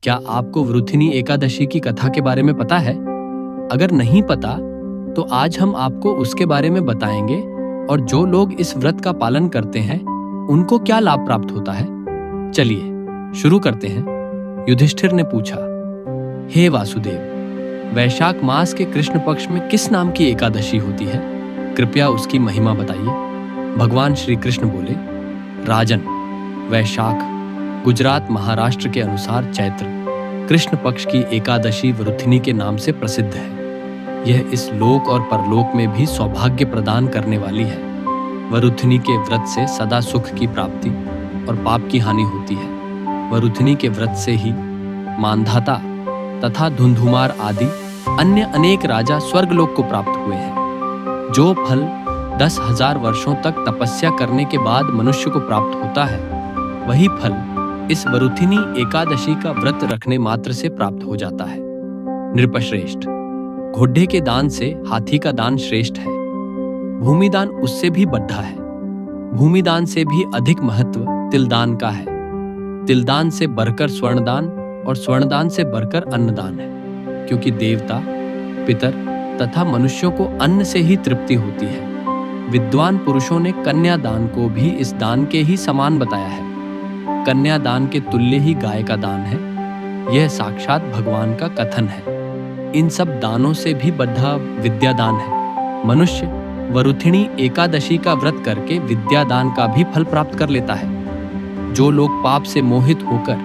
क्या आपको वृथिनी एकादशी की कथा के बारे में पता है? अगर नहीं पता तो आज हम आपको उसके बारे में बताएंगे और जो लोग इस व्रत का पालन करते हैं उनको क्या लाभ प्राप्त होता है। चलिए शुरू करते हैं। युधिष्ठिर ने पूछा, हे वासुदेव, वैशाख मास के कृष्ण पक्ष में किस नाम की एकादशी होती है? कृपया उसकी महिमा बताइए। भगवान श्री कृष्ण बोले, राजन, वैशाख गुजरात महाराष्ट्र के अनुसार चैत्र कृष्ण पक्ष की एकादशी वृथिनी के नाम से प्रसिद्ध है। यह इस लोक और परलोक में भी सौभाग्य प्रदान करने वाली है। वृथिनी के व्रत से सदा सुख की प्राप्ति और पाप की हानि होती है। वृथिनी के व्रत से ही मानधाता तथा धुंधुमार आदि अन्य अनेक राजा स्वर्गलोक को प्राप्त हुए हैं। जो फल 10,000 वर्षों तक तपस्या करने के बाद मनुष्य को प्राप्त होता है, वही फल इस वृथिनी एकादशी का व्रत रखने मात्र से प्राप्त हो जाता है। नृपश्रेष्ठ, घोड़े के दान से हाथी का दान श्रेष्ठ है। भूमिदान उससे भी बढ़ा है। भूमिदान से भी अधिक महत्व तिलदान का है। तिलदान से बढ़कर स्वर्णदान और स्वर्णदान से बढ़कर अन्नदान है, क्योंकि देवता, पितर तथा मनुष्यों को अन्न से ही तृप्ति होती है। विद्वान पुरुषों ने कन्यादान को भी इस दान के ही समान बताया है। कन्यादान के तुल्य ही गाय का दान है। यह साक्षात भगवान का कथन है। इन सब दानों से भी बढ़ा विद्यादान है। मनुष्य वृथिनी एकादशी का व्रत करके विद्यादान का भी फल प्राप्त कर लेता है। जो लोग पाप से मोहित होकर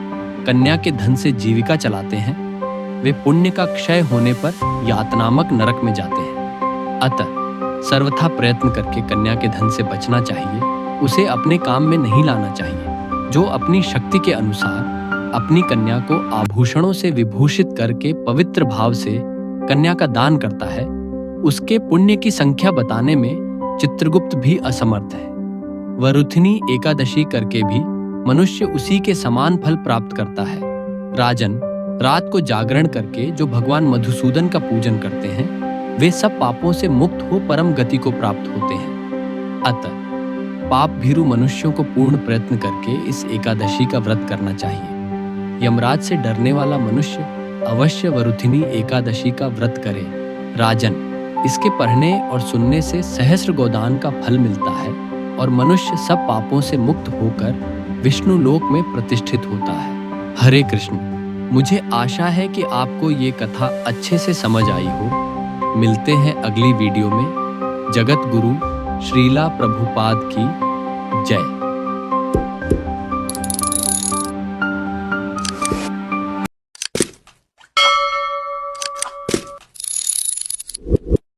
कन्या के धन से जीविका चलाते हैं, वे पुण्य का क्षय होने पर यातनामक नरक में जाते हैं। अतः सर्वथा प्रयत्न करके कन्या के धन से बचना चाहिए। उसे अपने काम में नहीं लाना चाहिए। जो अपनी शक्ति के अनुसार अपनी कन्या को आभूषणों से विभूषित करके पवित्र भाव से कन्या का दान करता है, उसके पुण्य की संख्या बताने में चित्रगुप्त भी असमर्थ है। वृथिनी एकादशी करके भी मनुष्य उसी के समान फल प्राप्त करता है। राजन, रात को जागरण करके जो भगवान मधुसूदन का पूजन करते हैं, वे सब पापों से मुक्त हो परम गति को प्राप्त होते हैं। अतः पाप भीरु मनुष्यों को पूर्ण प्रयत्न करके इस एकादशी का व्रत करना चाहिए। यमराज से डरने वाला मनुष्य अवश्य वृथिनी एकादशी का व्रत करे। राजन, इसके पढ़ने और सुनने से सहस्र गोदान का फल मिलता है और मनुष्य सब पापों से मुक्त होकर विष्णु लोक में प्रतिष्ठित होता है। हरे कृष्ण। मुझे आशा है कि आपको ये कथा अच्छे से समझ आई हो। मिलते हैं अगली वीडियो में। जगत गुरु श्रीला प्रभुपाद की जय।